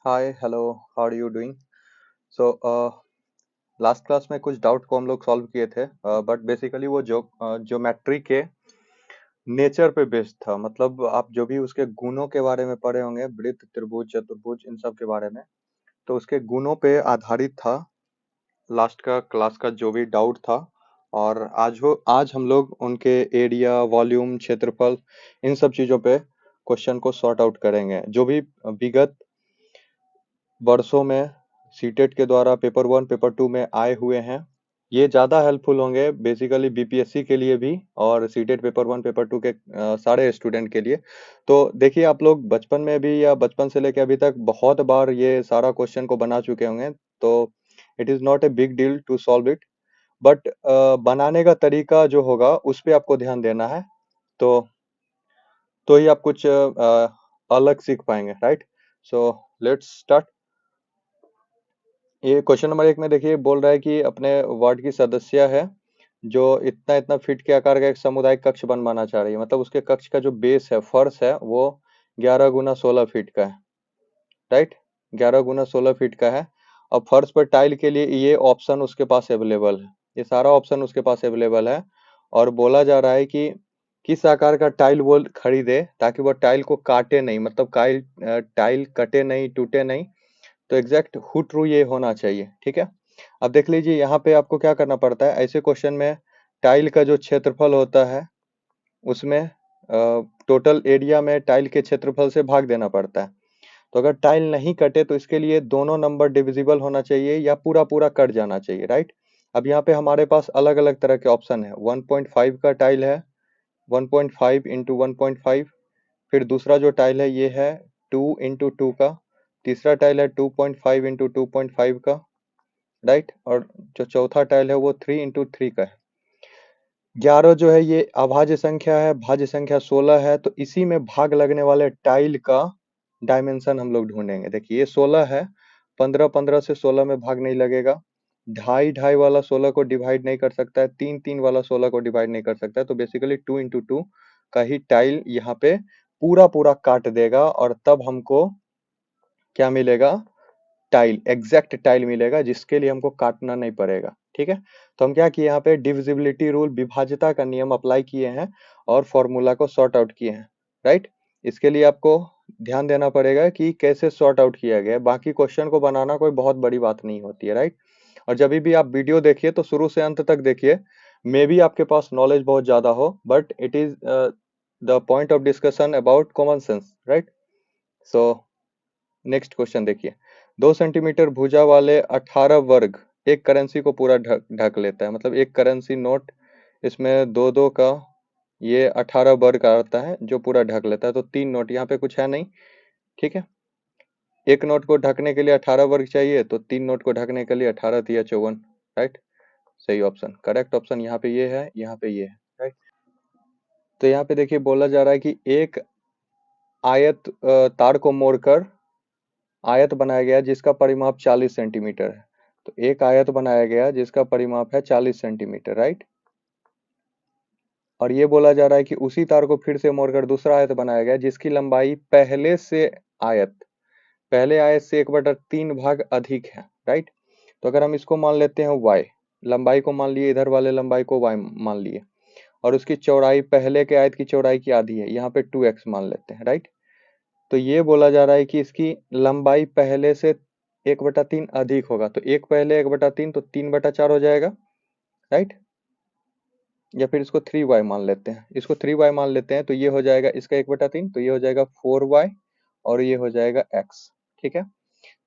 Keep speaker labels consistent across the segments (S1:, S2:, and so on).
S1: Hi hello, how are you doing? So last class में कुछ doubt को हम लोग सॉल्व किए थे, बट बेसिकली वो ज्योमेट्री के नेचर पे बेस्ड था। मतलब आप जो भी उसके गुणों के बारे में पढ़े होंगे, वृत्त, त्रिभुज, चतुर्भुज, इन सब के बारे में, तो उसके गुणों पे आधारित था लास्ट का क्लास का जो भी डाउट था। और आज हम लोग उनके एरिया, वॉल्यूम, क्षेत्रफल, इन सब चीजों पे क्वेश्चन को सॉर्ट आउट करेंगे जो भी विगत वर्षों में सीटेट के द्वारा पेपर 1 पेपर 2 में आए हुए हैं। ये ज़्यादा हेल्पफुल होंगे बेसिकली बीपीएससी के लिए भी और सीटेट पेपर 1 पेपर 2 के सारे स्टूडेंट के लिए। तो देखिए, आप लोग बचपन में भी या बचपन से लेकर अभी तक बहुत बार ये सारा क्वेश्चन को बना चुके होंगे, तो it is not a big deal to solve it. But बनाने का तरीका जो होगा उस पे आपको ध्यान देना है, तो ही आप कुछ अलग सीख पाएंगे, राइट? So let's start. ये क्वेश्चन नंबर 1 में देखिए, बोल रहा है कि अपने वार्ड की सदस्य है जो इतना इतना फीट के आकार का एक सामुदायिक कक्ष बनवाना चाह रही है। मतलब उसके कक्ष का जो बेस है, फर्श है, वो 11 × 16 फीट का है, राइट? 11 × 16 फीट का है। अब फर्श पर टाइल के लिए ये ऑप्शन उसके पास अवेलेबल है, ये सारा ऑप्शन उसके पास अवेलेबल है। और बोला जा रहा है कि किस आकार का टाइल वो खरीदे ताकि वो टाइल को काटे नहीं, मतलब टाइल कटे नहीं, टूटे नहीं। तो एग्जैक्ट हु ट्रू ये होना चाहिए, ठीक है? अब देख लीजिए, यहाँ पे आपको क्या करना पड़ता है ऐसे क्वेश्चन में। टाइल का जो क्षेत्रफल होता है उसमें टोटल एरिया में टाइल के क्षेत्रफल से भाग देना पड़ता है। तो अगर टाइल नहीं कटे तो इसके लिए दोनों नंबर डिविजिबल होना चाहिए या पूरा पूरा कट जाना चाहिए, राइट? अब यहाँ पे हमारे पास अलग अलग तरह के ऑप्शन है। 1.5 का टाइल है, 1.5 इंटू 1.5। फिर दूसरा जो टाइल है ये है 2 × 2 का। तीसरा टाइल है 2.5 इंटू 2.5 का, राइट? और जो चौथा टाइल है वो 3 × 3 का है। 11 जो है ये अभाज्य संख्या है, भाज्य संख्या 16 है, तो इसी में भाग लगने वाले टाइल का डायमेंशन हम लोग ढूंढेंगे। देखिए, ये 16 है, 15 से 16 में भाग नहीं लगेगा। 2.5 वाला 16 को डिवाइड नहीं कर सकता है, 3 वाला 16 को डिवाइड नहीं कर सकता है। तो बेसिकली 2 × 2 का ही टाइल यहाँ पे पूरा पूरा काट देगा और तब हमको क्या मिलेगा? टाइल, एग्जैक्ट टाइल मिलेगा जिसके लिए हमको काटना नहीं पड़ेगा, ठीक है? तो हम क्या किए, यहाँ पे डिविजिबिलिटी रूल, विभाज्यता का नियम अप्लाई किए हैं और फॉर्मूला को सॉर्ट आउट किए हैं, राइट? इसके लिए आपको ध्यान देना पड़ेगा कि कैसे सॉर्ट आउट किया गया है। बाकी क्वेश्चन को बनाना कोई बहुत बड़ी बात नहीं होती है, राइट? और जब भी आप वीडियो देखिए तो शुरू से अंत तक देखिए। मे बी आपके पास नॉलेज बहुत ज्यादा हो, but it is the point of discussion about common sense, right? So next question देखिए। 2 सेंटीमीटर भुजा वाले 18 वर्ग एक करेंसी को पूरा ढक ढक लेता है। मतलब एक करेंसी नोट, इसमें दो दो का ये 18 वर्ग आता है जो पूरा ढक लेता है। तो 3 नोट, यहाँ पे कुछ है नहीं, ठीक है? एक नोट को ढकने के लिए 18 वर्ग चाहिए, तो 3 नोट को ढकने के लिए 18 × 3 = 54, राइट? सही ऑप्शन, करेक्ट ऑप्शन यहाँ पे ये है, यहाँ पे ये है, राइट? तो यहाँ पे देखिए, बोला जा रहा है कि एक आयत तार को मोड़कर आयत बनाया गया जिसका परिमाप 40 सेंटीमीटर है। तो एक आयत बनाया गया जिसका परिमाप है 40 सेंटीमीटर, राइट? और ये बोला जा रहा है कि उसी तार को फिर से मोड़कर दूसरा आयत बनाया गया जिसकी लंबाई पहले आयत से 1/3 भाग अधिक है, राइट? तो अगर हम इसको मान लेते हैं y, लंबाई को मान लिए, इधर वाले लंबाई को y मान लिए, और उसकी चौड़ाई पहले के आयत की चौड़ाई की आधी है, यहाँ पे 2x मान लेते हैं, राइट? तो ये बोला जा रहा है कि इसकी लंबाई पहले से 1/3 अधिक होगा। तो एक पहले 1/3 तो 3/4 हो जाएगा, राइट? या फिर इसको 3y मान लेते हैं, इसको 3y मान लेते हैं, तो ये हो जाएगा इसका 1/3, तो ये हो जाएगा 4y और ये हो जाएगा x, ठीक है?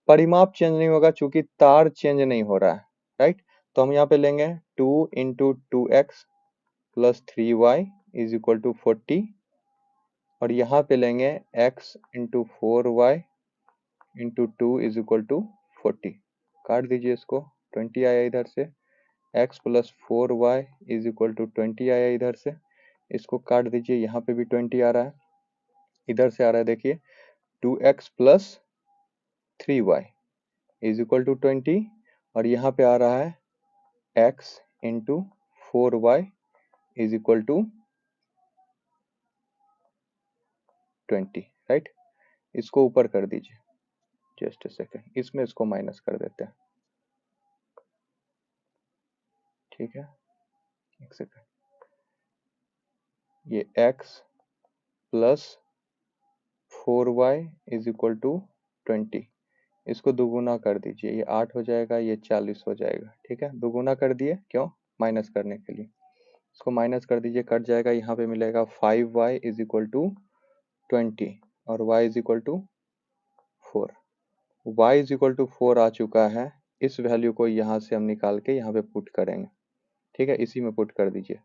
S1: परिमाप चेंज नहीं होगा चूंकि तार चेंज नहीं हो रहा है, राइट? तो हम यहाँ पे लेंगे 2 × 2x + 3y = 40, और यहाँ पे लेंगे x × 4y × 2 = 40। काट दीजिए इसको, 20 आया इधर से, x + 4y = 20 आया इधर से, इसको काट दीजिए, यहाँ पे भी 20 आ रहा है, इधर से आ रहा है देखिए 2x + 3y = 20, और यहाँ पे आ रहा है x × 4y = 20, राइट? इसको ऊपर कर दीजिए, जस्ट सेकेंड, इसमें इसको माइनस कर देते हैं, ठीक है। एक सेकेंड, ये x plus 4y is equal to 20, इसको दुगुना कर दीजिए, ये 8 हो जाएगा, ये 40 हो जाएगा, ठीक है। दुगुना कर दिए, क्यों? माइनस करने के लिए। इसको माइनस कर दीजिए, कट जाएगा, यहाँ पे मिलेगा 5y इज इक्वल टू 20 और y is equal to 4। y is equal to 4 आ चुका है, इस वैल्यू को यहाँ से हम निकाल के यहाँ पे पुट करेंगे, ठीक है। इसी में पुट कर दीजिए,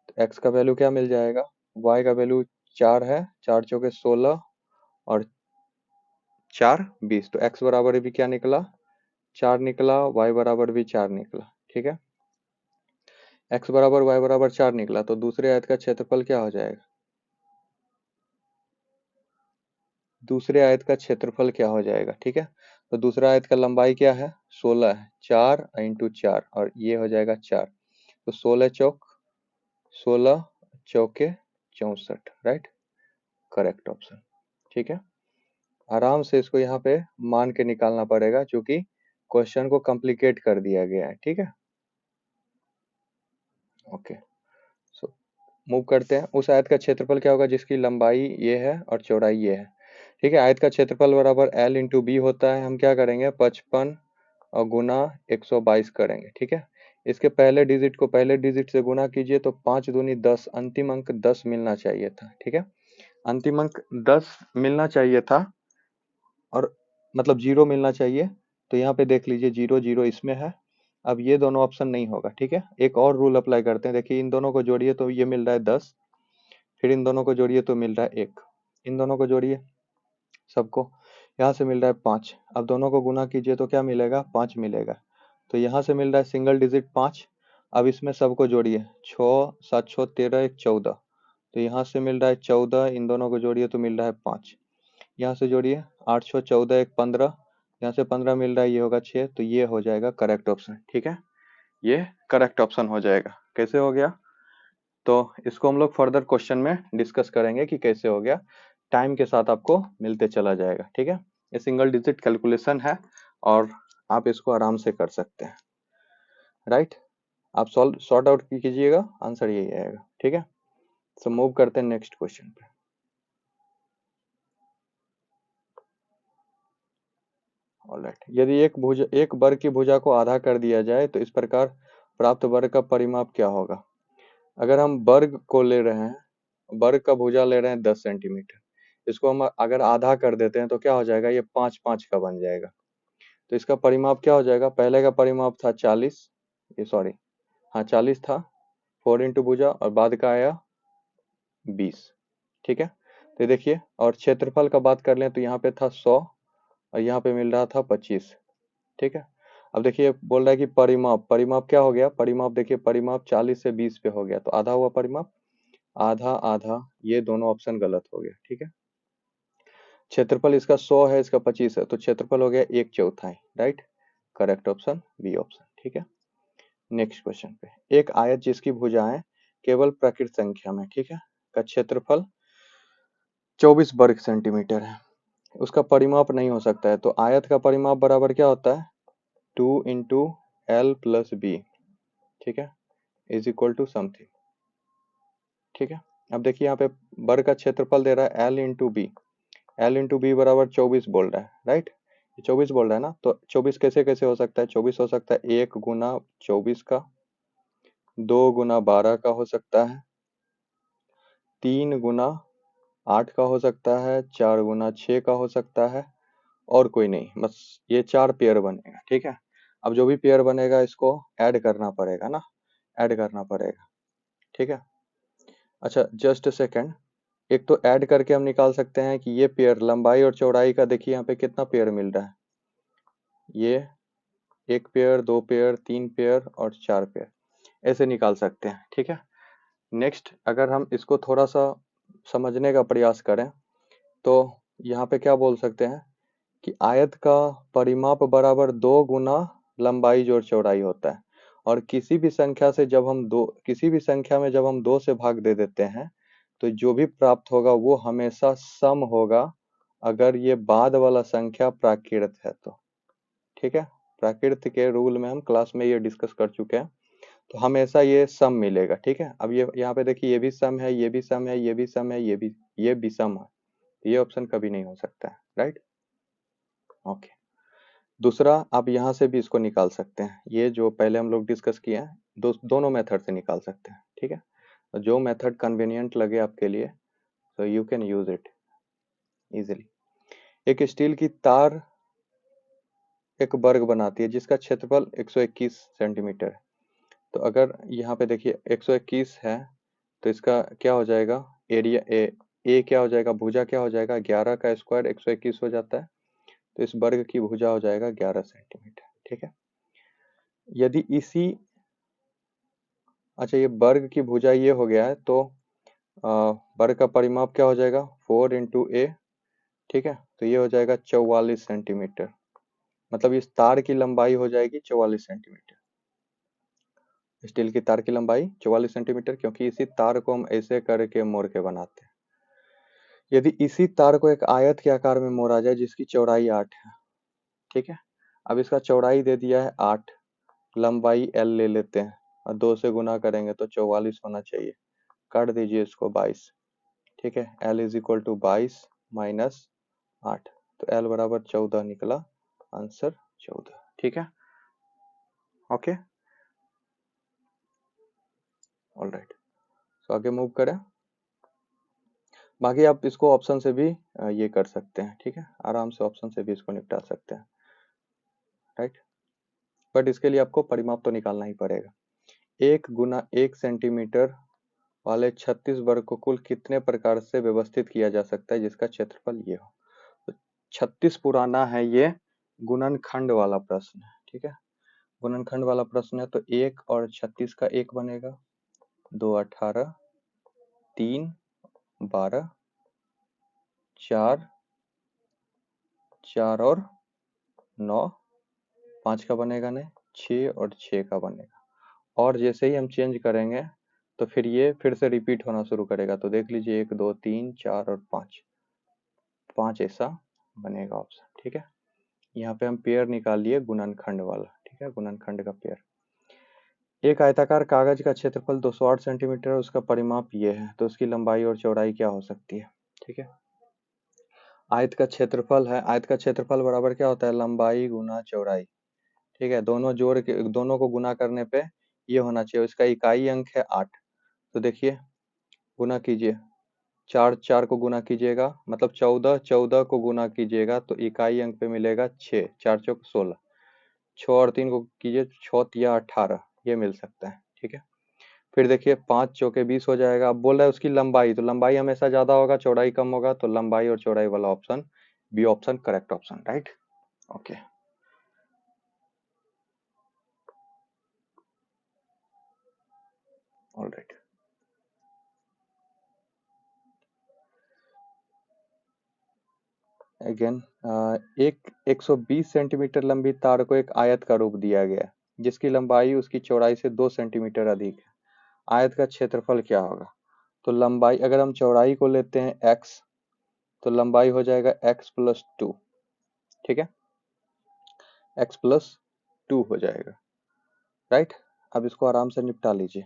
S1: तो x का वैल्यू क्या मिल जाएगा, y का वैल्यू 4 है, 4 चौके 16 और 4 20, तो x बराबर भी क्या निकला, 4 निकला, y बराबर भी 4 निकला, ठीक है। x बराबर y बराबर 4 निकला, तो दूसरे आयत का क्षेत्रफल क्या हो जाएगा, दूसरे आयत का क्षेत्रफल क्या हो जाएगा, ठीक है। तो दूसरा आयत का लंबाई क्या है, 16 है, 4 इंटू 4 और ये हो जाएगा 4, तो 16 चौक 16 चौके 64, राइट, करेक्ट ऑप्शन, ठीक है। आराम से इसको यहाँ पे मान के निकालना पड़ेगा, क्योंकि क्वेश्चन को कॉम्प्लिकेट कर दिया गया है, ठीक है। ओके, सो मूव करते हैं। उस आयत का क्षेत्रफल क्या होगा जिसकी लंबाई ये है और चौड़ाई ये है, ठीक है। आयत का क्षेत्रफल बराबर L इंटू बी होता है, हम क्या करेंगे 55 और गुना 122 करेंगे, ठीक है। इसके पहले डिजिट को पहले डिजिट से गुना कीजिए, तो 5 दूनी 10, अंतिम अंक 10 मिलना चाहिए था, ठीक है। अंतिम अंक 10 मिलना चाहिए था, और मतलब 0 मिलना चाहिए, तो यहाँ पे देख लीजिए 0 0 इसमें है। अब ये दोनों ऑप्शन नहीं होगा, ठीक है। एक और रूल अप्लाई करते हैं, देखिए इन दोनों को जोड़िए तो ये मिल रहा है 10, फिर इन दोनों को जोड़िए तो मिल रहा है 1, इन दोनों को जोड़िए सबको, यहाँ से मिल रहा है 5, अब दोनों को गुना कीजिए तो क्या मिलेगा, 5 मिलेगा, तो यहाँ से मिल रहा है सिंगल डिजिट 5। अब इसमें सबको जोड़िए, 6 7 6 13 1 14, तो यहाँ से मिल रहा है 14, इन दोनों को जोड़िए तो मिल रहा है 5, यहाँ से जोड़िए 8 6 14 1 15, यहाँ से 15 मिल रहा है, ये होगा 6, तो ये हो जाएगा करेक्ट ऑप्शन, ठीक है। ये करेक्ट ऑप्शन हो जाएगा। कैसे हो गया, तो इसको हम लोग फर्दर क्वेश्चन में डिस्कस करेंगे कि कैसे हो गया, टाइम के साथ आपको मिलते चला जाएगा, ठीक है। ये सिंगल डिजिट कैलकुलेशन है और आप इसको आराम से कर सकते हैं, राइट। आप सॉर्ट आउट कीजिएगा, आंसर यही आएगा, ठीक है। सो मूव करते हैं नेक्स्ट क्वेश्चन पे। ऑलराइट, यदि एक वर्ग की भुजा को आधा कर दिया जाए तो इस प्रकार प्राप्त वर्ग का परिमाप क्या होगा। अगर हम वर्ग को ले रहे हैं, वर्ग का भुजा ले रहे हैं 10 सेंटीमीटर, इसको हम अगर आधा कर देते हैं तो क्या हो जाएगा, ये 5 5 का बन जाएगा, तो इसका परिमाप क्या हो जाएगा, पहले का परिमाप था 40, ये सॉरी हाँ 40 था, 4 इंटू भुजा, और बाद का आया 20, ठीक है। तो देखिए, और क्षेत्रफल का बात कर लें तो यहाँ पे था 100 और यहाँ पे मिल रहा था 25, ठीक है। अब देखिए बोल रहा है कि परिमाप, परिमाप क्या हो गया, परिमाप देखिए, परिमाप 40 से 20 पे हो गया, तो आधा हुआ परिमाप, आधा आधा, ये दोनों ऑप्शन गलत हो गया, ठीक है। क्षेत्रफल इसका 100 है, इसका 25 है, तो क्षेत्रफल हो गया 1/4, right, correct option B option, ठीक है। नेक्स्ट क्वेश्चन पे, एक आयत जिसकी भुजाएं केवल प्रकृत संख्या में, ठीक है, का क्षेत्रफल 24 वर्ग सेंटीमीटर है, उसका परिमाप नहीं हो सकता है, तो आयत का परिमाप बराबर क्या होता है, 2 इंटू एल प्लस बी, ठीक है, इज इक्वल टू समथिंग, ठीक है। अब देखिए यहाँ पे वर्ग का क्षेत्रफल दे रहा है L into B, L into B बराबर 24 बोल रहा है, राइट, 24 बोल रहा है ना, तो 24 कैसे कैसे हो सकता है, 24 हो सकता है 1 गुना 24 का, 2 गुना 12 का हो सकता है, 3 गुना 8 का हो सकता है, 4 गुना 6 का हो सकता है, और कोई नहीं, बस ये 4 पेयर बनेगा, ठीक है। अब जो भी पेयर बनेगा इसको ऐड करना पड़ेगा ना, ऐड करना पड़ेगा, ठीक है। अच्छा जस्ट सेकेंड, एक तो ऐड करके हम निकाल सकते हैं कि ये पेयर लंबाई और चौड़ाई का, देखिए यहाँ पे कितना पेयर मिल रहा है, ये 1 पेयर 2 पेयर 3 पेयर और 4 पेयर, ऐसे निकाल सकते हैं, ठीक है। नेक्स्ट अगर हम इसको थोड़ा सा समझने का प्रयास करें तो यहाँ पे क्या बोल सकते हैं कि आयत का परिमाप बराबर 2 गुना लंबाई जोड़ चौड़ाई होता है, और किसी भी संख्या में जब हम 2 से भाग दे देते हैं तो जो भी प्राप्त होगा वो हमेशा सम होगा अगर ये बाद वाला संख्या प्राकृत है तो, ठीक है। प्राकृत के रूल में हम क्लास में ये डिस्कस कर चुके हैं, तो हमेशा ये सम मिलेगा, ठीक है। अब ये यहाँ पे देखिए, ये भी सम है, ये भी सम है, ये भी सम है, ये भी सम है, ये ऑप्शन कभी नहीं हो सकता है, राइट। ओके, दूसरा आप यहाँ से भी इसको निकाल सकते हैं, ये जो पहले हम लोग डिस्कस किए हैं, दोनों मेथड से निकाल सकते हैं, ठीक है। तो जो मेथड कन्वीनियंट लगे आपके लिए, तो you can use it easily. एक स्टील की तार एक वर्ग बनाती है जिसका क्षेत्रफल 121 सेंटीमीटर है। तो अगर यहाँ पे देखिए 121 है, तो इसका क्या हो जाएगा, एरिया ए क्या हो जाएगा, भुजा क्या हो जाएगा, 11 का स्क्वायर 121 हो जाता है, तो इस वर्ग की भुजा हो जाएगा 11 सेंटीमीटर, ठीक है। यदि इसी, अच्छा ये वर्ग की भुजा ये हो गया है, तो वर्ग का परिमाप क्या हो जाएगा, 4 इंटू ए, ठीक है। तो ये हो जाएगा 44 सेंटीमीटर, मतलब इस तार की लंबाई हो जाएगी 44 सेंटीमीटर। स्टील की तार की लंबाई 44 सेंटीमीटर, क्योंकि इसी तार को हम ऐसे करके मोड़ के बनाते हैं। यदि इसी तार को एक आयत के आकार में मोड़ा जाए जिसकी चौड़ाई 8 है, ठीक है। अब इसका चौड़ाई दे दिया है 8, लंबाई L ले लेते हैं और 2 से गुना करेंगे तो 44 होना चाहिए, काट दीजिए इसको 22, ठीक है। L is equal to 22 minus 8, तो L बराबर 14 निकला, आंसर 14, ठीक है। ओके, ऑलराइट, तो आगे मूव करें। बाकी आप इसको ऑप्शन से भी ये कर सकते हैं, ठीक है, आराम से ऑप्शन से भी इसको निपटा सकते हैं, राइट। बट इसके लिए आपको परिमाप तो निकालना ही पड़ेगा। 1 गुना 1 सेंटीमीटर वाले 36 वर्ग को कुल कितने प्रकार से व्यवस्थित किया जा सकता है जिसका क्षेत्रफल ये हो। तो 36 पुराना है, ये गुणनखंड वाला प्रश्न है, ठीक है। गुणनखंड वाला प्रश्न है, तो 1 और 36 का 1 बनेगा, 2 18, 3 12, 4 4 और 9, 5 का बनेगा नहीं, 6 और 6 का बनेगा। और जैसे ही हम चेंज करेंगे तो फिर ये फिर से रिपीट होना शुरू करेगा, तो देख लीजिए 1 2 3 4 और 5 ऐसा बनेगा ऑप्शन, ठीक है। यहाँ पे हम पेयर निकाल लिए गुणनखंड वाला, ठीक है, गुणनखंड का पेयर। एक आयताकार कागज का क्षेत्रफल 208 सेंटीमीटर है, उसका परिमाप ये है, तो उसकी लंबाई और चौड़ाई क्या हो सकती है, ठीक है। आयत का क्षेत्रफल है, आयत का क्षेत्रफल बराबर क्या होता है, लंबाई गुना चौड़ाई, ठीक है। दोनों जोड़ के, दोनों को गुना करने पे ये होना चाहिए, इसका इकाई अंक है 8, तो देखिए गुना कीजिए, 4 4 को गुना कीजिएगा मतलब 14, 14 को गुना कीजिएगा तो इकाई अंक पे मिलेगा 6, 4 चौक 16, 6 और 3 को कीजिए 6 या 18, ये मिल सकता है, ठीक है। फिर देखिए 5 चौके 20 हो जाएगा। अब बोल रहा है उसकी लंबाई, तो लंबाई हमेशा ज्यादा होगा, चौड़ाई कम होगा, तो लंबाई और चौड़ाई वाला option B option correct option, right. Okay, alright. Again, एक 120 सेंटीमीटर लंबी तार को एक आयत का रूप दिया गया है जिसकी लंबाई उसकी चौड़ाई से 2 सेंटीमीटर अधिक है, आयत का क्षेत्रफल क्या होगा। तो लंबाई, अगर हम चौड़ाई को लेते हैं x, तो लंबाई हो जाएगा x प्लस 2, ठीक है, x प्लस 2 हो जाएगा, राइट। अब इसको आराम से निपटा लीजिए।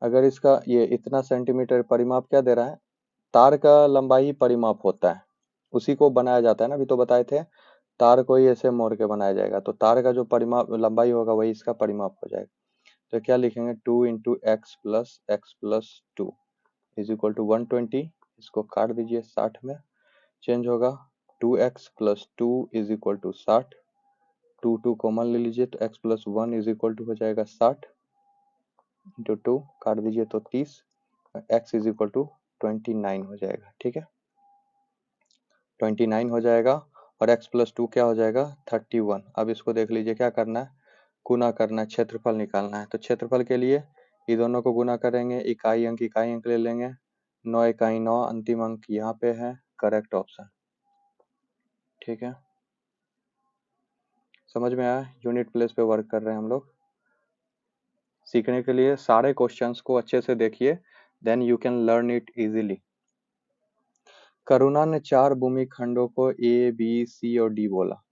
S1: अगर इसका ये इतना सेंटीमीटर परिमाप क्या दे रहा है, तार का लंबाई ही परिमाप होता है, उसी को बनाया जाता है ना, अभी तो बताए थे, तार को ही ऐसे मोड़ के बनाया जाएगा, तो तार का जो परिमाप लंबाई होगा वही इसका परिमाप हो जाएगा। तो क्या लिखेंगे, 2 into x plus 2 is equal to 120, इसको काट दीजिए 60 में, चेंज होगा 2x plus 2 is equal to 60, 2 common ले लीजिए तो x plus 1 is equal to हो जाएगा 60 इंटू 2, काट दीजिए तो 30, x इज इक्वल टू 29 हो जाएगा, ठीक है, 29 हो जाएगा। और x प्लस 2 क्या हो जाएगा, 31। अब इसको देख लीजिए क्या करना है, गुना करना है, क्षेत्रफल निकालना है। तो क्षेत्रफल के लिए ये दोनों को गुना करेंगे, इकाई अंक ले लेंगे, 9 इकाई 9, अंतिम अंक यहाँ पे है, करेक्ट ऑप्शन, ठीक है। समझ में आया, यूनिट प्लेस पे वर्क कर रहे हैं हम लोग। सीखने के लिए सारे क्वेश्चंस को अच्छे से देखिए, then you can learn it easily. Karuna ने 4 भूमि खंडों को ए, बी, सी और डी बोला,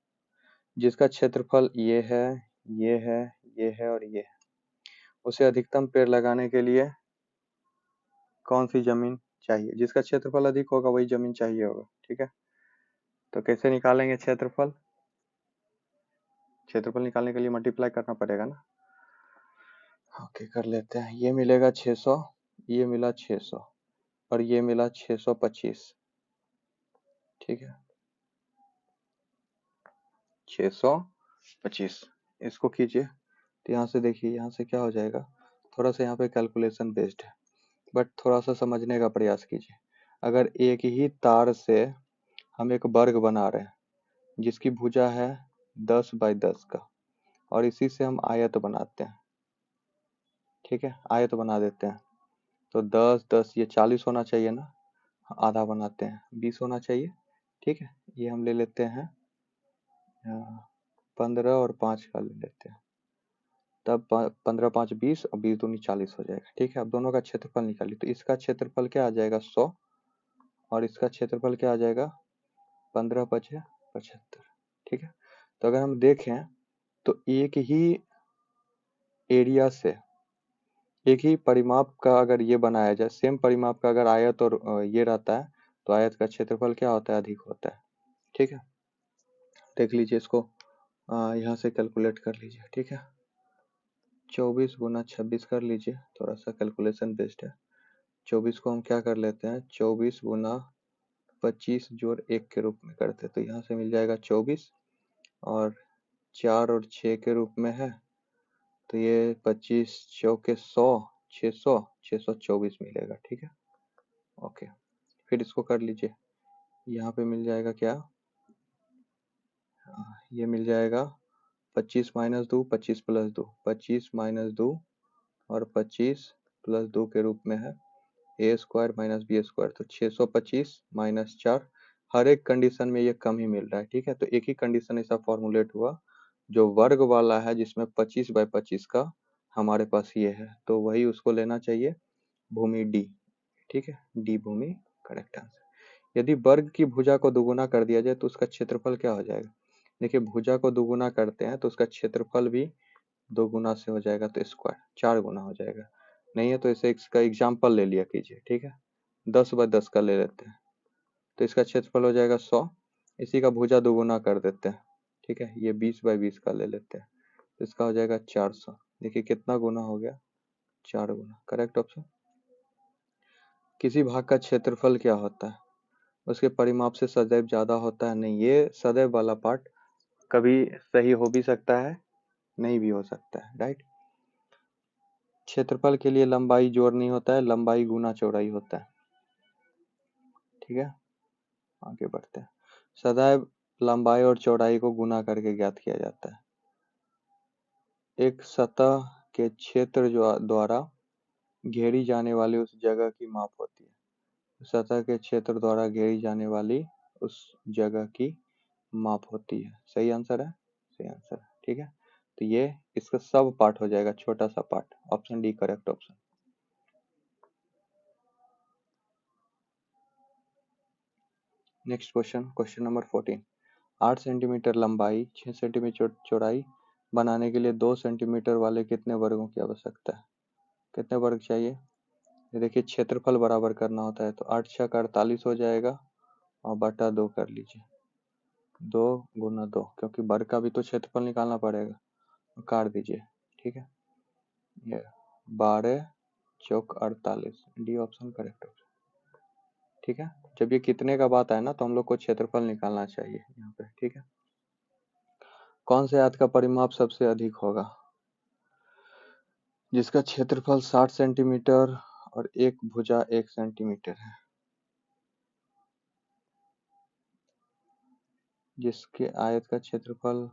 S1: जिसका क्षेत्रफल ये है, ये है, ये है और ये है। उसे अधिकतम पेड़ लगाने के लिए कौन सी जमीन चाहिए? जिसका क्षेत्रफल अधिक होगा वही जमीन चाहिए होगा। ठीक है, तो कैसे निकालेंगे क्षेत्रफल? क्षेत्रफल निकालने के लिए मल्टीप्लाई करना पड़ेगा ना। ओके, कर लेते हैं। ये मिलेगा 600, ये मिला 600 और ये मिला 625। ठीक है, 625 इसको कीजिए तो यहाँ से देखिए, यहाँ से क्या हो जाएगा। थोड़ा सा यहाँ पे कैलकुलेशन बेस्ड है, बट थोड़ा सा समझने का प्रयास कीजिए। अगर एक ही तार से हम एक वर्ग बना रहे हैं जिसकी भुजा है 10 बाई 10 का, और इसी से हम आयत बनाते हैं। ठीक है, आयत बना देते हैं तो 10 10 ये 40 होना चाहिए ना, आधा बनाते हैं 20 होना चाहिए। ठीक है, ये हम ले लेते हैं 15 और 5 का ले लेते हैं, तब 15 5 20 और 20 दूनी 40 हो जाएगा। ठीक है, अब दोनों का क्षेत्रफल निकालिए तो इसका क्षेत्रफल क्या आ जाएगा 100 और इसका क्षेत्रफल क्या आ जाएगा 15 5 75। ठीक है, तो अगर हम देखें तो एक ही एरिया से एक ही परिमाप का अगर ये बनाया जाए, सेम परिमाप का अगर आयत और ये रहता है तो आयत का क्षेत्रफल क्या होता है, अधिक होता है। ठीक है, देख लीजिए इसको, यहाँ से कैलकुलेट कर लीजिए। ठीक है, 24 गुना 26 कर लीजिए, थोड़ा सा कैलकुलेशन बेस्ड है। 24 को हम क्या कर लेते हैं, 24 गुना 25 जोड़ 1 के रूप में करते हैं, तो यहाँ से मिल जाएगा 24 और 4 और 6 के रूप में है, तो ये 25 चौके 100, 600, 624 मिलेगा। ठीक है, ओके, फिर इसको कर लीजिए। यहाँ पे मिल जाएगा क्या, ये मिल जाएगा 25 माइनस 2, 25 प्लस 2, 25 माइनस 2 और 25 प्लस 2 के रूप में है ए स्क्वायर माइनस बी स्क्वायर, तो 625 माइनस 4। हर एक कंडीशन में ये कम ही मिल रहा है। ठीक है, तो एक ही कंडीशन ऐसा फॉर्मुलेट हुआ जो वर्ग वाला है, जिसमें 25 बाई 25 का हमारे पास ये है, तो वही उसको लेना चाहिए, भूमि डी। ठीक है, डी भूमि करेक्ट आंसर। यदि वर्ग की भुजा को दुगुना कर दिया जाए तो उसका क्षेत्रफल क्या हो जाएगा? देखिए, भुजा को दुगुना करते हैं तो उसका क्षेत्रफल भी दो गुना से हो जाएगा, तो स्क्वायर 4 गुना हो जाएगा। नहीं है तो इसे इसका एग्जाम्पल ले लिया कीजिए। ठीक है, 10 बाय 10 का ले लेते हैं तो इसका क्षेत्रफल हो जाएगा 100, इसी का भुजा दुगुना कर देते हैं। ठीक है, ये 20 बाय 20 का ले लेते हैं तो इसका हो जाएगा 400। देखिए कितना गुना हो गया, 4 गुना, करेक्ट ऑप्शन। किसी भाग का क्षेत्रफल क्या होता है, उसके परिमाप से सदैव ज्यादा होता है? नहीं, ये सदैव वाला पार्ट कभी सही हो भी सकता है, नहीं भी हो सकता है, राइट। क्षेत्रफल के लिए लंबाई जोड़ नहीं होता है, लंबाई गुना चौड़ाई होता है। ठीक है, आगे बढ़ते हैं। सदैव लंबाई और चौड़ाई को गुना करके ज्ञात किया जाता है। एक सतह के क्षेत्र द्वारा घेरी जाने वाली उस जगह की माप होती है। सतह के क्षेत्र द्वारा घेरी जाने वाली उस जगह की माप होती है। सही आंसर है, सही आंसर है। ठीक है, तो ये इसका सब पार्ट हो जाएगा, छोटा सा part, option D correct option. Next question, question number 14। 8 centimetre लंबाई, 6 सेंटीमीटर चौड़ाई बनाने के लिए 2 सेंटीमीटर वाले कितने वर्गों की आवश्यकता है? कितने वर्ग चाहिए? ये देखिए, क्षेत्रफल बराबर करना होता है तो 8 6 का 48 हो जाएगा और बटा 2 कर लीजिए, 2 गुना 2, क्योंकि वर्ग का भी तो क्षेत्रफल निकालना पड़ेगा, काट दीजिए। ठीक है, ये 12 चौक 48, डी ऑप्शन करेक्ट ऑप्शन। ठीक है, जब ये कितने का बात आए ना तो हम लोग को क्षेत्रफल निकालना चाहिए यहाँ पे। ठीक है, कौन से आयत का परिमाप सबसे अधिक होगा, जिसका क्षेत्रफल 60 सेंटीमीटर और एक भुजा 1 सेंटीमीटर है? जिसके आयत का क्षेत्रफल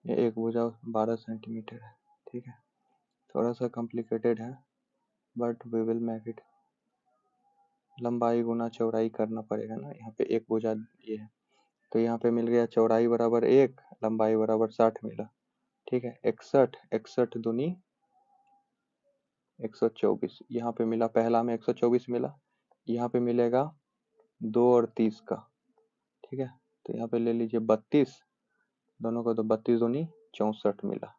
S1: एक भुजा 12 सेंटीमीटर है। ठीक है, थोड़ा सा कॉम्प्लिकेटेड है but we will make it. लंबाई गुना चौड़ाई करना पड़ेगा ना, यहाँ पे एक भुजा ये है तो यहाँ पे मिल गया चौड़ाई बराबर 1, लंबाई बराबर 60 मिला। ठीक है, 61, 61 दूनी 124, यहाँ पे मिला, पहला में 124 मिला, यहाँ पे मिलेगा 2 और 30 का, ठीक है। तो यहाँ पे ले लीजिए 32, दोनों को तो 32 दूनी 64 मिला,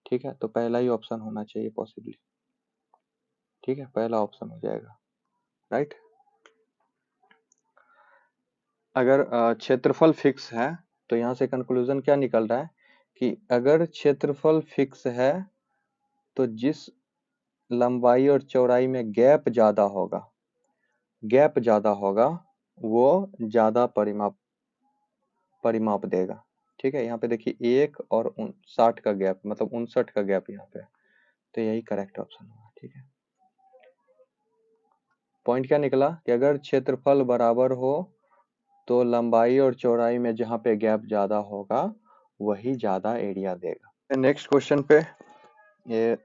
S1: ठीक है। तो पहला ही ऑप्शन होना चाहिए पॉसिबली, ठीक है, पहला ऑप्शन हो जाएगा, राइट। अगर क्षेत्रफल फिक्स है तो यहाँ से कंक्लूजन क्या निकल रहा है कि अगर क्षेत्रफल फिक्स है तो जिस लंबाई और चौड़ाई में गैप ज्यादा होगा, वो ज्यादा परिमाप देगा, ठीक है। यहाँ पे देखिए 1 और 60 का गैप, मतलब 59 का गैप यहाँ पे, तो यही करेक्ट ऑप्शन होगा, ठीक है। पॉइंट क्या निकला कि अगर क्षेत्रफल बराबर हो तो लंबाई और चौड़ाई में जहाँ पे गैप ज्यादा होगा वही ज्यादा एरिया देगा। नेक्स्ट क्वेश्चन पे, ये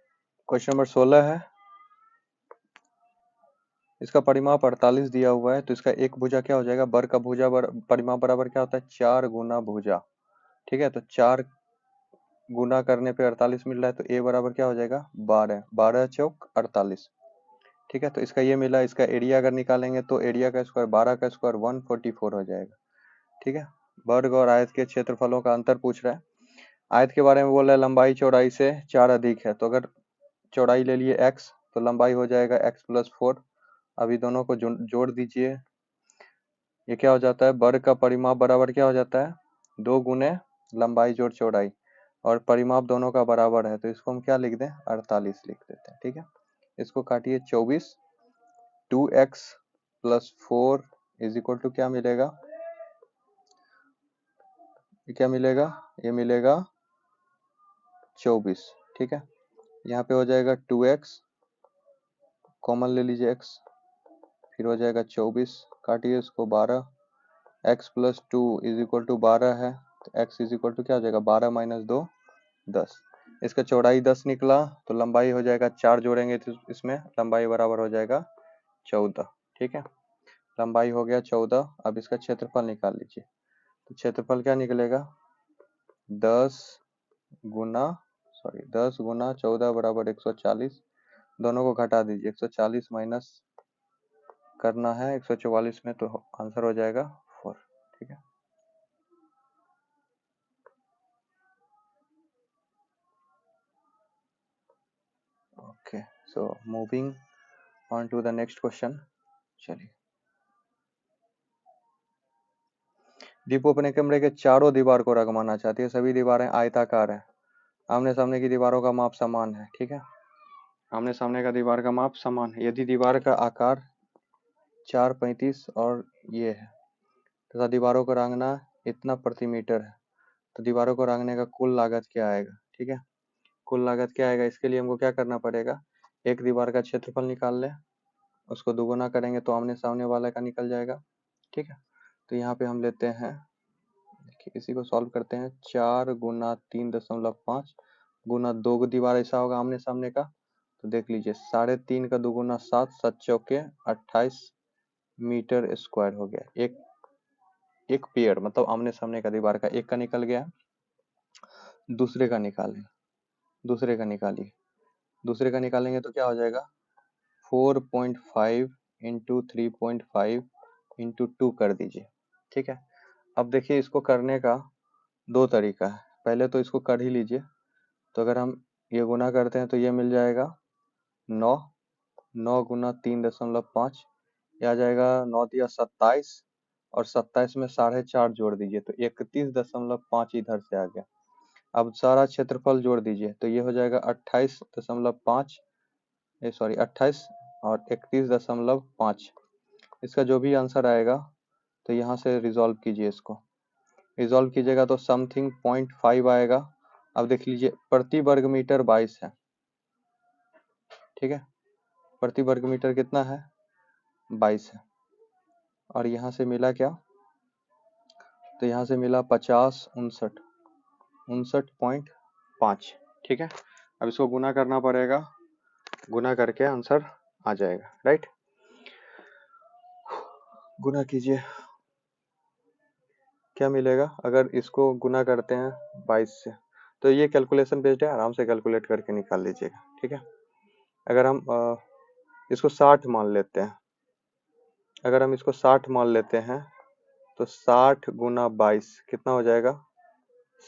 S1: क्वेश्चन नंबर 16 है। इसका परिमाप 48 दिया हुआ है, तो इसका एक भुजा क्या हो जाएगा, वर्ग का भुजा परिमाप बराबर क्या होता है, 4 गुना भुजा, ठीक है। तो 4 गुना करने पे 48 मिल रहा है, तो ए बराबर क्या हो जाएगा 12, 12 चौक 48, ठीक है। तो इसका ये मिला, इसका एरिया अगर निकालेंगे तो एरिया का स्क्वायर 12 का स्क्वायर 144 हो जाएगा, ठीक है। वर्ग और आयत के क्षेत्रफलों का अंतर पूछ रहा है। आयत के बारे में बोल रहा है लंबाई चौड़ाई से 4 अधिक है, तो अगर चौड़ाई ले लिए x तो लंबाई हो जाएगा x + 4। अभी दोनों को जोड़ दीजिए, ये क्या हो जाता है, वर्ग का परिमाप बराबर क्या हो जाता है 2 गुने लंबाई जोड़ चौड़ाई, और परिमाप दोनों का बराबर है, तो इसको हम क्या लिख दें 48 लिख देते हैं, ठीक है। इसको काटिए 24, 2x + 4 = क्या मिलेगा, ये क्या मिलेगा, ये मिलेगा 24, ठीक है। यहाँ पे हो जाएगा 2x, कॉमन ले लीजिए x, फिर हो जाएगा 24, काटिए इसको 12, x + 2 = 12 है, तो x = क्या हो जाएगा 12 - 2 10। इसका चौड़ाई 10 निकला, तो लंबाई हो जाएगा 4 जोड़ेंगे तो इसमें लंबाई बराबर हो जाएगा 14, ठीक है। लंबाई हो गया 14। अब इसका क्षेत्रफल निकाल लीजिए, तो क्षेत्रफल क्या निकलेगा 10 गुना 14 बराबर 140, दोनों को घटा दीजिए, 140 माइनस करना है 144 में, तो आंसर हो जाएगा 4, ठीक है। Okay, so moving on to the next question. चलिए, दीपू अपने कमरे के चारों दीवार को रगमाना चाहती है, सभी दीवारें आयताकार है, आमने सामने की दीवारों का माप समान है, ठीक है। आमने सामने का दीवार का माप समान है, यदि दीवार का आकार 435 और ये है तथा दीवारों को रंगना इतना प्रति मीटर है, तो दीवारों को रंगने का कुल लागत क्या आएगा, ठीक है। कुल लागत क्या आएगा, इसके लिए हमको क्या करना पड़ेगा, एक दीवार का क्षेत्रफल निकाल ले, उसको दुगुना करेंगे तो आमने सामने वाला का निकल जाएगा, ठीक है। तो यहाँ पे हम लेते हैं, देखिए इसी को सॉल्व करते हैं, 4 गुना 3.5 गुना 2 दीवार ऐसा होगा आमने सामने का, तो देख लीजिए 3.5 का दुगुना 7, 7 चौके 28 मीटर स्क्वायर हो गया। एक पेयर मतलब आमने सामने का दीवार का एक का निकल गया, दूसरे का निकालें, दूसरे का निकालेंगे तो क्या हो जाएगा 4.5 इंटू 3.5 इंटू 2 कर दीजिए, ठीक है। अब देखिए इसको करने का दो तरीका है, पहले तो इसको कर ही लीजिए, तो अगर हम ये गुना करते हैं तो ये मिल जाएगा 9, 9 गुना 3.5, यह आ जाएगा 9 दिया 27, और 27 में 4.5 जोड़ दीजिए तो 31.5 इधर से आ गया। अब सारा क्षेत्रफल जोड़ दीजिए तो ये हो जाएगा 28.5, सॉरी 28 और 31.5। इसका जो भी आंसर आएगा तो यहाँ से रिजॉल्व कीजिए, इसको रिजॉल्व कीजिएगा तो समथिंग 0.5 आएगा। अब देख लीजिए प्रति वर्ग मीटर 22 है, ठीक है, प्रति वर्ग मीटर कितना है 22 है, और यहाँ से मिला क्या, तो यहाँ से मिला 50 59.5, ठीक है। अब इसको गुना करना पड़ेगा, गुना करके आंसर आ जाएगा, राइट। गुना कीजिए, क्या मिलेगा, अगर इसको गुना करते हैं 22 से, तो ये कैलकुलेशन बेस्ड है, आराम से कैलकुलेट करके निकाल लीजिएगा, ठीक है। अगर हम इसको 60 मान लेते हैं, अगर हम इसको 60 मान लेते हैं तो 60 गुना 22 कितना हो जाएगा?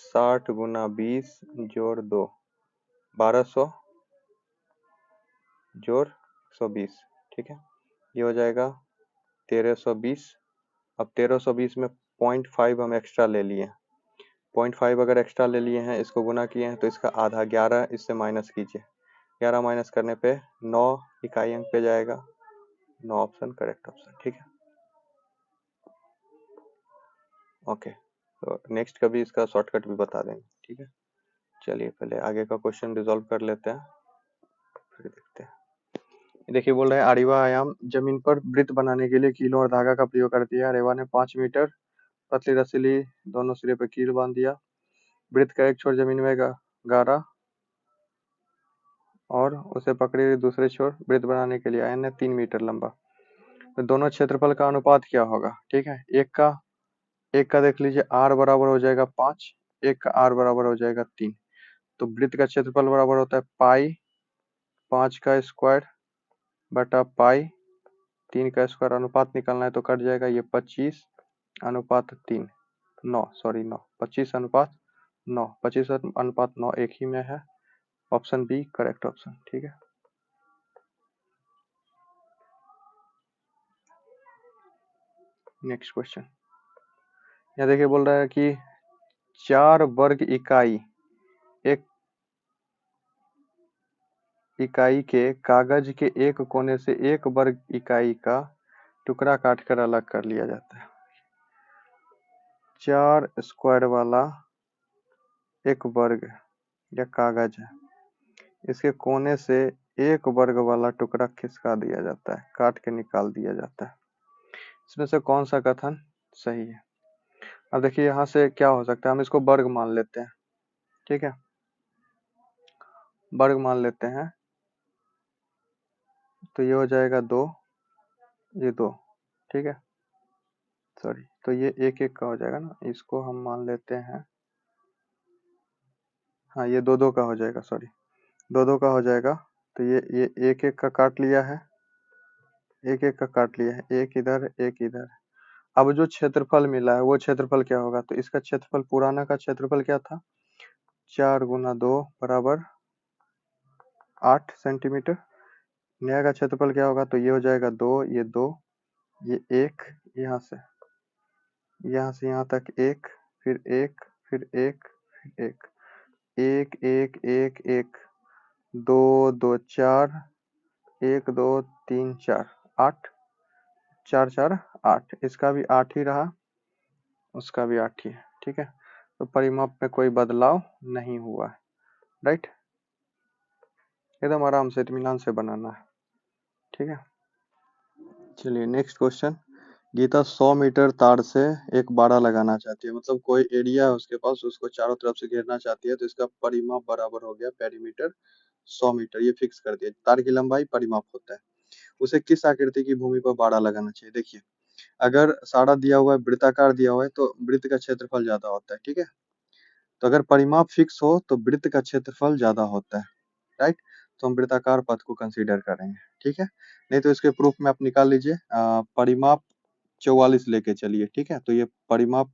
S1: 60 गुना 20 जोड़ 2, 1200 जोड़ 120, ठीक है। ये हो जाएगा 1320। अब 1320 में 0.5 हम एक्स्ट्रा ले लिए, 0.5 अगर एक्स्ट्रा ले लिए हैं, इसको गुना किए हैं तो इसका आधा 11 इससे माइनस कीजिए, 11 माइनस करने पे 9 इकाई अंक पे जाएगा, 9 ऑप्शन करेक्ट ऑप्शन, ठीक है। ओके, तो नेक्स्ट कभी इसका शॉर्टकट भी बता देंगे, ठीक है। चलिए पहले आगे का क्वेश्चन रिजॉल्व कर लेते हैं, फिर देखते हैं। देखिए बोल रहे हैं आरिवा आयाम जमीन पर वृत्त बनाने के लिए कीलों और धागा का प्रयोग करती है। आरिवा ने 5 मीटर पतली रस्सी ली, दोनों सिरे पर कील बांध दिया। वृत्त का एक छोर जमीन में गाड़ा और उसे पकड़े दूसरे छोर वृत्त बनाने के लिए आयन ने 3 मीटर लंबा। तो दोनों क्षेत्रफल का अनुपात क्या होगा, ठीक है। एक का देख लीजिए r बराबर हो जाएगा 5, एक का r बराबर हो जाएगा 3। तो वृत्त का क्षेत्रफल बराबर होता है पाई 5 का स्क्वायर बटा पाई 3 का स्क्वायर। अनुपात निकालना है तो कट जाएगा, ये 25 अनुपात 3, 9 सॉरी 9, 25 अनुपात 9, 25 अनुपात 9 एक ही में है। ऑप्शन बी करेक्ट ऑप्शन, ठीक है। नेक्स्ट क्वेश्चन, यहाँ देखिए बोल रहा है कि 4 वर्ग इकाई एक इकाई के कागज के एक कोने से 1 वर्ग इकाई का टुकड़ा काटकर अलग कर लिया जाता है। 4 स्क्वायर वाला एक वर्ग या कागज है, इसके कोने से 1 वर्ग वाला टुकड़ा खिसका दिया जाता है, काट के निकाल दिया जाता है। इसमें से कौन सा कथन सही है? अब देखिए यहाँ से क्या हो सकता है, हम इसको वर्ग मान लेते हैं, ठीक है। वर्ग मान लेते हैं तो ये हो जाएगा 2, ये 2, ठीक है। सॉरी, तो ये एक एक का हो जाएगा ना, इसको हम मान लेते हैं, हाँ ये 2 2 का हो जाएगा, सॉरी 2 2 का हो जाएगा। तो ये एक एक का काट लिया है, एक एक का काट लिया है, एक इधर एक इधर। अब जो क्षेत्रफल मिला है वो क्षेत्रफल क्या होगा, तो इसका क्षेत्रफल पुराना का क्षेत्रफल क्या था, 4 गुना 2 बराबर 8 सेंटीमीटर। नया का क्षेत्रफल क्या होगा, तो ये हो जाएगा 2, ये 2, ये 1, यहाँ से यहाँ तक 1, फिर 1, फिर 1, फिर 1, 1 1 1 1, 2 2 4, 1 2 3 4, 8, 4 4 8, इसका भी 8 ही रहा, उसका भी 8 ही है, ठीक है। तो परिमाप में कोई बदलाव नहीं हुआ है, राइट। एकदम आराम से इत्मीनान से बनाना है, ठीक है। चलिए नेक्स्ट क्वेश्चन, गीता 100 मीटर तार से एक बाड़ा लगाना चाहती है, मतलब कोई एरिया है उसके पास, उसको चारों तरफ से घेरना चाहती है। तो इसका परिमाप बराबर हो गया पेरीमीटर 100 मीटर, ये फिक्स कर दिया। तार की लंबाई परिमाप होता है, उसे किस आकृति की भूमि पर बाड़ा लगाना चाहिए। देखिए अगर सारा दिया हुआ है, वृत्ताकार दिया हुआ है, तो वृत्त का क्षेत्रफल ज्यादा होता है, ठीक है। तो अगर परिमाप फिक्स हो तो वृत्त का क्षेत्रफल ज्यादा होता है, राइट। तो हम वृत्ताकार पथ को कंसीडर करेंगे, ठीक है। नहीं तो इसके प्रूफ में आप निकाल लीजिए, परिमाप 44 लेके चलिए, ठीक है। तो ये परिमाप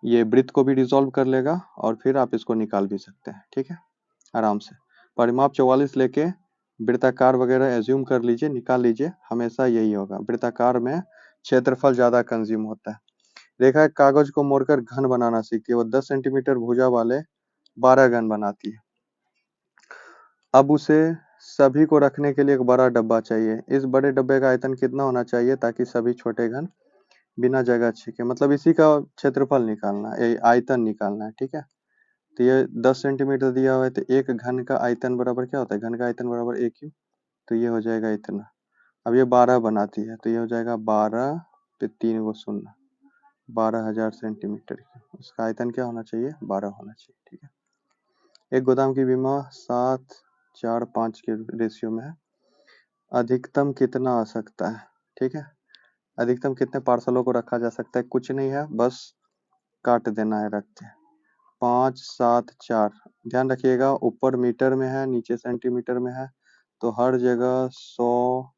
S1: ये वृत्त को भी डिसॉल्व कर लेगा और फिर आप इसको निकाल भी सकते हैं, ठीक है, आराम से। परिमाप 44 लेके वृत्ताकार वगैरह एज्यूम कर लीजिए, निकाल लीजिए, हमेशा यही होगा। वृत्ताकार में क्षेत्रफल ज्यादा कंज्यूम होता है। देखा है, कागज को मोड़कर घन बनाना सीखती है, वो 10 सेंटीमीटर भुजा वाले 12 घन बनाती है। अब उसे सभी को रखने के लिए एक बड़ा डब्बा चाहिए। इस बड़े डब्बे का आयतन कितना होना चाहिए ताकि सभी छोटे घन बिना जगह छीके, मतलब इसी का क्षेत्रफल निकालना है, आयतन निकालना है, ठीक है। तो ये 10 सेंटीमीटर दिया हुआ है, तो एक घन का आयतन बराबर क्या होता है, घन का आयतन बराबर एक क्यू, तो ये हो जाएगा इतना। अब ये 12 बनाती है, तो ये हो जाएगा 12 पे 3 गो शून्य, 12,000 सेंटीमीटर की। उसका आयतन क्या होना चाहिए, 12 होना चाहिए, ठीक है। एक गोदाम की बीमा 7:4:5 के रेशियो में है। अधिकतम कितना आ सकता है, ठीक है। अधिकतम कितने पार्सलों को रखा जा सकता है, कुछ नहीं है, बस काट देना है, रखते हैं 5 7 4। ध्यान रखिएगा ऊपर मीटर में है, नीचे सेंटीमीटर में है, तो हर जगह 100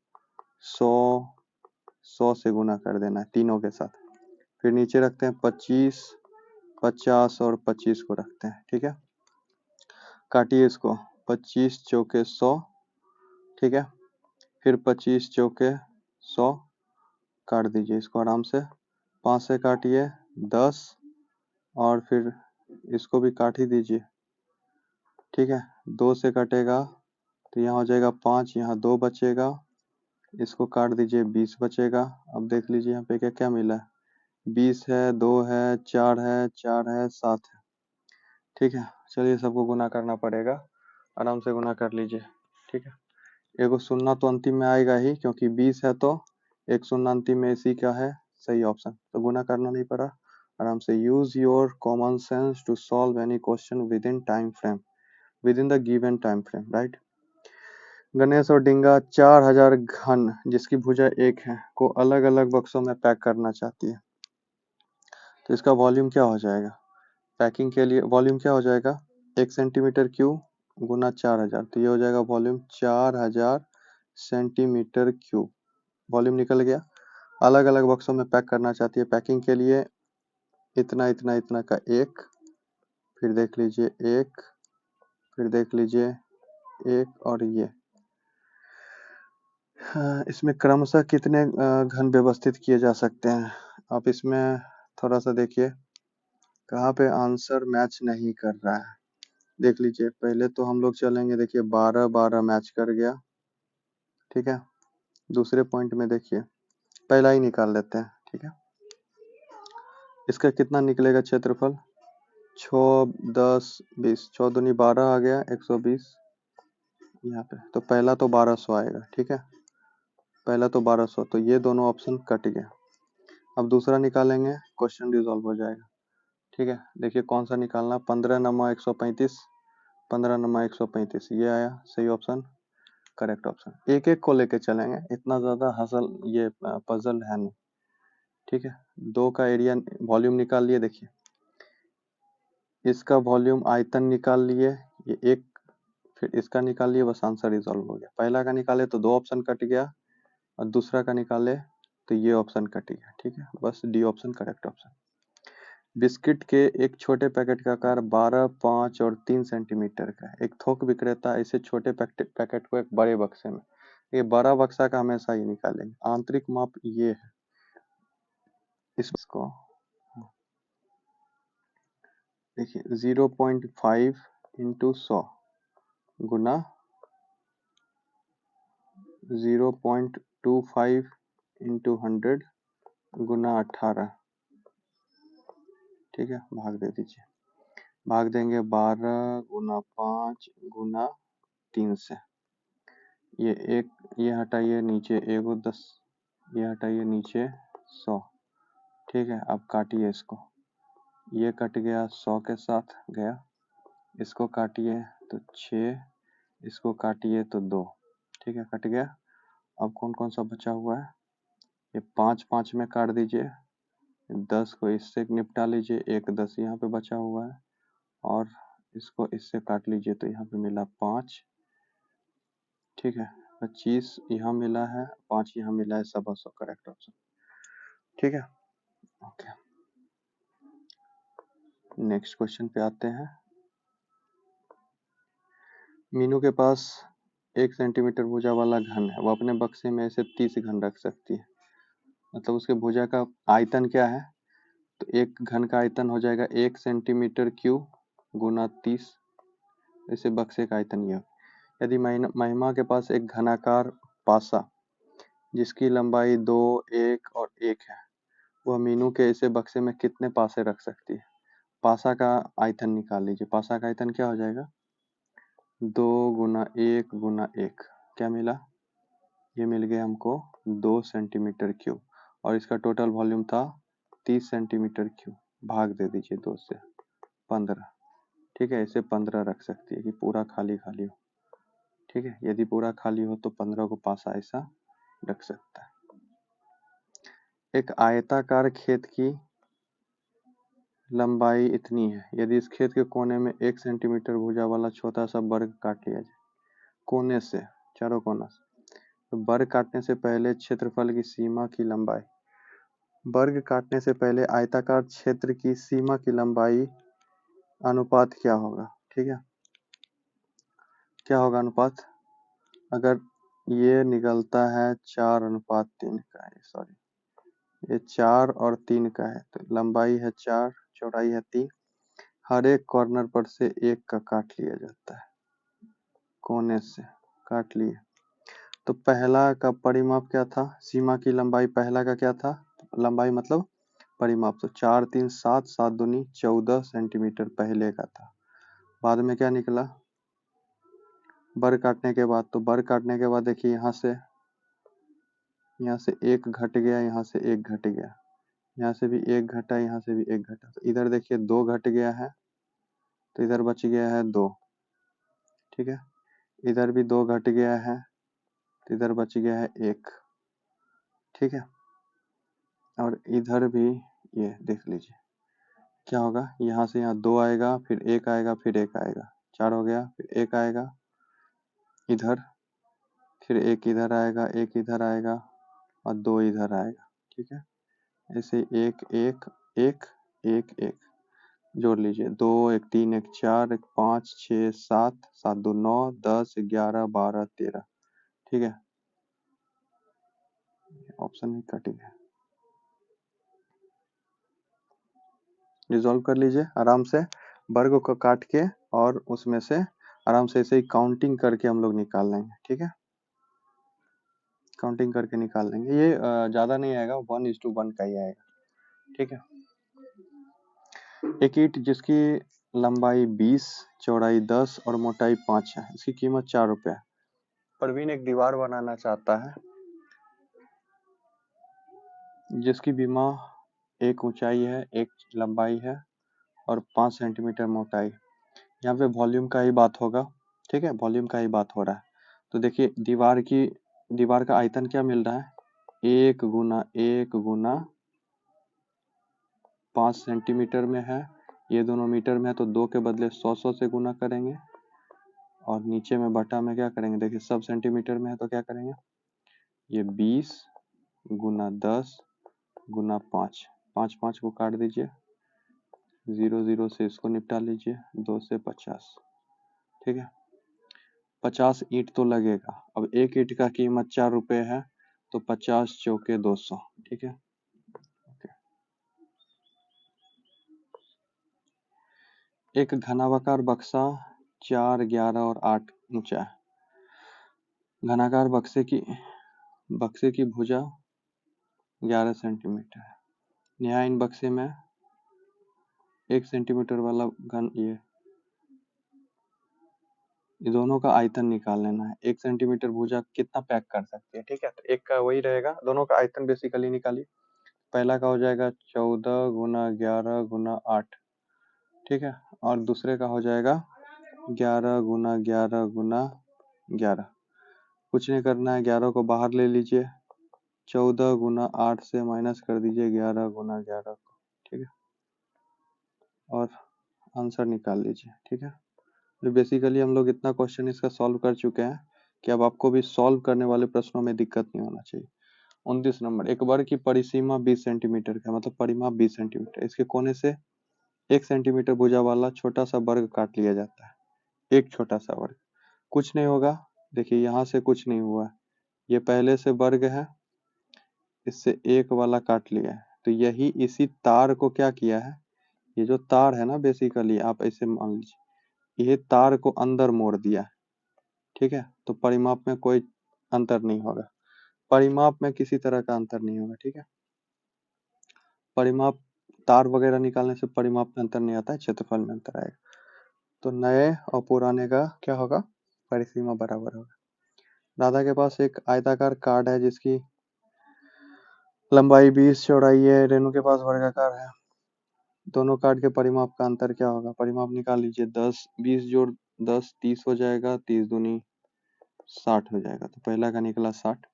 S1: 100 100 से गुना कर देना है तीनों के साथ। फिर नीचे रखते हैं 25, 50 और 25 को रखते हैं। ठीक है, काटिए इसको, 25 चौके 100, ठीक है, फिर 25 चौके 100, काट दीजिए इसको आराम से। 5 से काटिए 10, और फिर इसको भी काट ही दीजिए। ठीक है, 2 से कटेगा तो यहाँ हो जाएगा 5, यहाँ 2 बचेगा, इसको काट दीजिए 20 बचेगा। अब देख लीजिए यहाँ पे क्या क्या मिला है, 20 है, 2 है, 4 है, 4 है, 7 है। ठीक है, चलिए सबको गुना करना पड़ेगा, आराम से गुना कर लीजिए। ठीक है, एगो शून्य तो अंतिम में आएगा ही, क्योंकि 20 है तो एक शून्य अंतिम में, इसी का है सही ऑप्शन, तो गुना करना नहीं पड़ा। आराम से use your common sense to solve any question within time frame, within the given time frame, right. Ganesh और डिंगा 4000 घन, जिसकी भुजा 1 है, को अलग अलग बक्सों में पैक करना चाहती है, तो इसका वॉल्यूम क्या हो जाएगा? पैकिंग के लिए वॉल्यूम क्या हो जाएगा? 1 सेंटीमीटर क्यूब गुना 4000, तो ये हो जाएगा वॉल्यूम 4000 सेंटीमीटर क्यूब। वॉल्यूम निकल गया। अलग अलग बक्सों में पैक करना चाहती है, पैकिंग के लिए इतना इतना इतना का 1, फिर देख लीजिए 1, फिर देख लीजिए 1, और ये इसमें क्रमशः कितने घन व्यवस्थित किए जा सकते हैं? आप इसमें थोड़ा सा देखिए कहाँ पे आंसर मैच नहीं कर रहा है। देख लीजिए, पहले तो हम लोग चलेंगे, देखिए 12 12 मैच कर गया। ठीक है, दूसरे पॉइंट में देखिए, पहला ही निकाल लेते हैं। ठीक है, इसका कितना निकलेगा क्षेत्रफल? 6 10 20, 6 दूनी 12 आ गया, 120 यहाँ पे, तो पहला तो 1200 आएगा। ठीक है, पहला तो 1200, तो ये दोनों ऑप्शन कट गया। अब दूसरा निकालेंगे, क्वेश्चन रिजॉल्व हो जाएगा। ठीक है, देखिए कौन सा निकालना, 15 नमा 135, 15 नमा 135, ये आया सही ऑप्शन, करेक्ट ऑप्शन। एक एक को लेके चलेंगे, इतना ज्यादा हसल ये पजल है नहीं। ठीक है, 2 का एरिया वॉल्यूम निकाल लिए, देखिए इसका वॉल्यूम आयतन निकाल लिए, ये एक, फिर इसका निकाल लिए, बस आंसर रिजॉल्व हो गया। पहला का निकाले तो 2 ऑप्शन कट गया, और दूसरा का निकाले तो ये ऑप्शन कट गया। ठीक है, बस D option correct option. Biscuit के एक छोटे पैकेट का आकार 12, 5 और 3 सेंटीमीटर का है। एक थोक विक्रेता ऐसे छोटे पैकेट को एक बड़े बक्से में, ये बड़ा बक्सा का हमेशा ही निकालेंगे। आंतरिक माप ये है, इसको देखिए 0.5 इंटू 100 गुना 0.25 इंटू 100 गुना 18। ठीक है, भाग दे दीजिए, भाग देंगे 12 गुना 5 गुना 3 से, ये एक, ये हटाइए नीचे एगो 10, ये हटाइए नीचे 100। ठीक है, अब काटिए इसको, ये कट गया 100 के साथ गया, इसको काटिए तो 6, इसको काटिए तो 2। ठीक है, कट गया। अब कौन कौन सा बचा हुआ है, ये 5 5 में काट दीजिए, 10 को इससे निपटा लीजिए, एक 10 यहाँ पे बचा हुआ है, और इसको इससे काट लीजिए तो यहाँ पे मिला 5। ठीक है, 25 यहाँ मिला है, 5 यहाँ मिला है, सब 100 करेक्ट ऑप्शन। ठीक है, ओके, नेक्स्ट क्वेश्चन पे आते हैं। मीनू के पास 1 सेंटीमीटर भुजा वाला घन है, वो अपने बक्से में ऐसे 30 घन रख सकती है, मतलब उसके भुजा का आयतन क्या है, तो एक घन का आयतन हो जाएगा 1 सेंटीमीटर क्यूब गुना 30, इसे बक्से का आयतन यह। यदि महिमा के पास एक घनाकार पासा जिसकी लंबाई 2, 1 और 1 है, वह मीनू के इसे बक्से में कितने पासे रख सकती है? पासा का आयतन निकाल लीजिए, पासा का आयतन क्या हो जाएगा, 2 गुना 1 गुना 1, क्या मिला, ये मिल गया हमको 2 सेंटीमीटर क्यूब, और इसका टोटल वॉल्यूम था 30 सेंटीमीटर क्यूब। भाग दे दीजिए 2 से, 15। ठीक है, इसे 15 रख सकती है कि पूरा खाली खाली हो। ठीक है, यदि पूरा खाली हो तो 15 को पासा ऐसा रख सकता है। एक आयताकार खेत की लंबाई इतनी है, यदि इस खेत के कोने में 1 सेंटीमीटर भुजा वाला छोटा सा वर्ग काट लिया जाए, कोने से, चारों कोना से, तो वर्ग काटने से पहले क्षेत्रफल की सीमा की लंबाई, वर्ग काटने से पहले आयताकार क्षेत्र की सीमा की लंबाई अनुपात क्या होगा। ठीक है, क्या होगा अनुपात, अगर ये निकलता है 4:3 का है, सॉरी ये 4 और 3 का है, तो लंबाई है 4, चौड़ाई है 3, हर एक कॉर्नर पर से एक का काट लिया जाता है, कोने से काट लिए। तो पहला का परिमाप क्या था, सीमा की लंबाई पहला का क्या था, लंबाई मतलब परिमाप, तो 4 3 7, 7 दूनी 14 सेंटीमीटर पहले का था। बाद में क्या निकला, वर्ग काटने के बाद, तो वर्ग काटने के बाद देखिए यहाँ से एक घट गया, यहाँ से एक घट गया, यहाँ से भी एक घटा, यहाँ से भी एक घटा, तो इधर देखिए 2 घट गया है, तो इधर बच गया है 2। ठीक है, इधर भी 2 घट गया है, तो इधर बच गया है 1। ठीक है, और इधर भी ये देख लीजिए क्या होगा, यहाँ से यहाँ 2 आएगा, फिर 1 आएगा, फिर 1 आएगा, 4 हो गया, फिर 1 आएगा इधर, फिर 1 इधर आएगा, 1 इधर आएगा और 2 इधर आएगा। ठीक है, ऐसे 1 1 1 1 1 जोड़ लीजिए, 2 1 3 1 4 1 5 6 7 7 2 9 10 11 12 13। ठीक है, ऑप्शन में कटिंग है, रिजॉल्व कर लीजिए आराम से, वर्ग को काट के और उसमें से आराम से ऐसे ही काउंटिंग करके हम लोग निकाल लेंगे। ठीक है, काउंटिंग करके निकाल लेंगे, ये ज्यादा नहीं आएगा, 1:1 का ही आएगा। ठीक है, एक ईंट जिसकी लंबाई 20, चौड़ाई 10 और मोटाई 5 है, इसकी कीमत 4 रुपए है। प्रवीण एक दीवार बनाना चाहता है जिसकी बीमा 1 ऊंचाई है, 1 लंबाई है और 5 सेंटीमीटर मोटाई। यहाँ पे वॉल्यूम का ही बात होगा। ठीक है, वॉल्यूम का ही बात हो रहा है। तो देखिए दीवार का आयतन क्या मिल रहा है, 1 × 5 सेंटीमीटर में है, ये दोनों मीटर में है, तो 2 के बदले 100 से गुना करेंगे और नीचे में बटा में क्या करेंगे, देखिए सब सेंटीमीटर में है तो क्या करेंगे, ये 20 × 10 × 5, 5 5 को काट दीजिए, 0 0 से इसको निपटा लीजिए, 2 से 50। ठीक है, 50 ईंट तो लगेगा। अब एक ईंट का कीमत 4 रुपए है, तो 50 चौके 200। ठीक है, एक घनाकार बक्सा 4 11 और 8 ऊंचा है। घनाकार बक्से की भुजा 11 सेंटीमीटर है। यहाँ इन बक्से में 1 सेंटीमीटर वाला ये दोनों का आयतन निकाल लेना है। 1 सेंटीमीटर भुजा कितना पैक कर सकती है। ठीक है, तो एक का वही रहेगा, दोनों का आयतन बेसिकली निकालिए। पहला का हो जाएगा 14 × 11 × 8। ठीक है, और दूसरे का हो जाएगा 11 × 11 × 11। कुछ नहीं करना है, 11 को बाहर ले लीजिए, 14 × 8 से माइनस कर दीजिए 11 × 11 को। ठीक है, और आंसर निकाल लीजिए। ठीक है, तो बेसिकली हम लोग इतना क्वेश्चन इसका सॉल्व कर चुके हैं कि अब आपको भी सॉल्व करने वाले प्रश्नों में दिक्कत नहीं होना चाहिए। 29 नंबर, एक वर्ग की परिसीमा 20 सेंटीमीटर का, मतलब परिमाप 20 सेंटीमीटर, इसके कोने से 1 सेंटीमीटर भुजा वाला छोटा सा वर्ग काट लिया जाता है। एक छोटा सा वर्ग, कुछ नहीं होगा। देखिए यहाँ से कुछ नहीं हुआ, ये पहले से वर्ग है, इससे एक वाला काट लिया है, तो यही इसी तार को क्या किया है, ये जो तार है ना, बेसिकली आप ऐसे मान लीजिए ये तार को अंदर मोड़ दिया है। ठीक है, तो परिमाप में कोई अंतर नहीं होगा, परिमाप में किसी तरह का अंतर नहीं होगा। ठीक है, परिमाप तार वगैरह निकालने से परिमाप में अंतर नहीं आता है, क्षेत्रफल में अंतर आएगा। तो नए और पुराने का क्या होगा, परिसीमा बराबर होगा। राधा के पास एक आयताकार कार्ड है जिसकी लंबाई 20, चौड़ाई है, रेणु के पास वर्गाकार है। दोनों कार्ड के परिमाप का अंतर क्या होगा, परिमाप निकाल लीजिए। 10 20 जोड़ 10 30 हो जाएगा, 30 दूनी 60 हो जाएगा, तो पहला का निकला 60।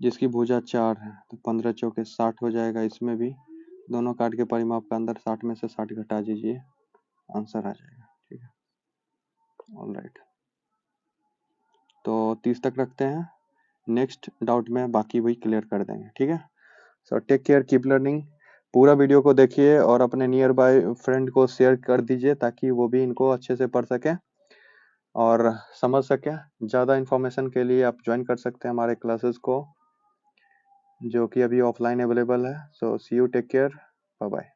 S1: जिसकी भुजा 4 है, तो 15 चौके 60 हो जाएगा। इसमें भी दोनों कार्ड के परिमाप का अंतर 60 में से 60 घटा दीजिए, आंसर आ जाएगा। ठीक है, ऑलराइट, तो 30 तक रखते हैं। नेक्स्ट डाउट में बाकी वही क्लियर कर देंगे, ठीक है। So take care, keep learning. पूरा वीडियो को देखिए और अपने नियर बाय फ्रेंड को शेयर कर दीजिए ताकि वो भी इनको अच्छे से पढ़ सके और समझ सके। ज़्यादा इन्फॉर्मेशन के लिए आप ज्वाइन कर सकते हैं हमारे क्लासेस को, जो कि अभी ऑफलाइन अवेलेबल है। So see you, take care, bye bye.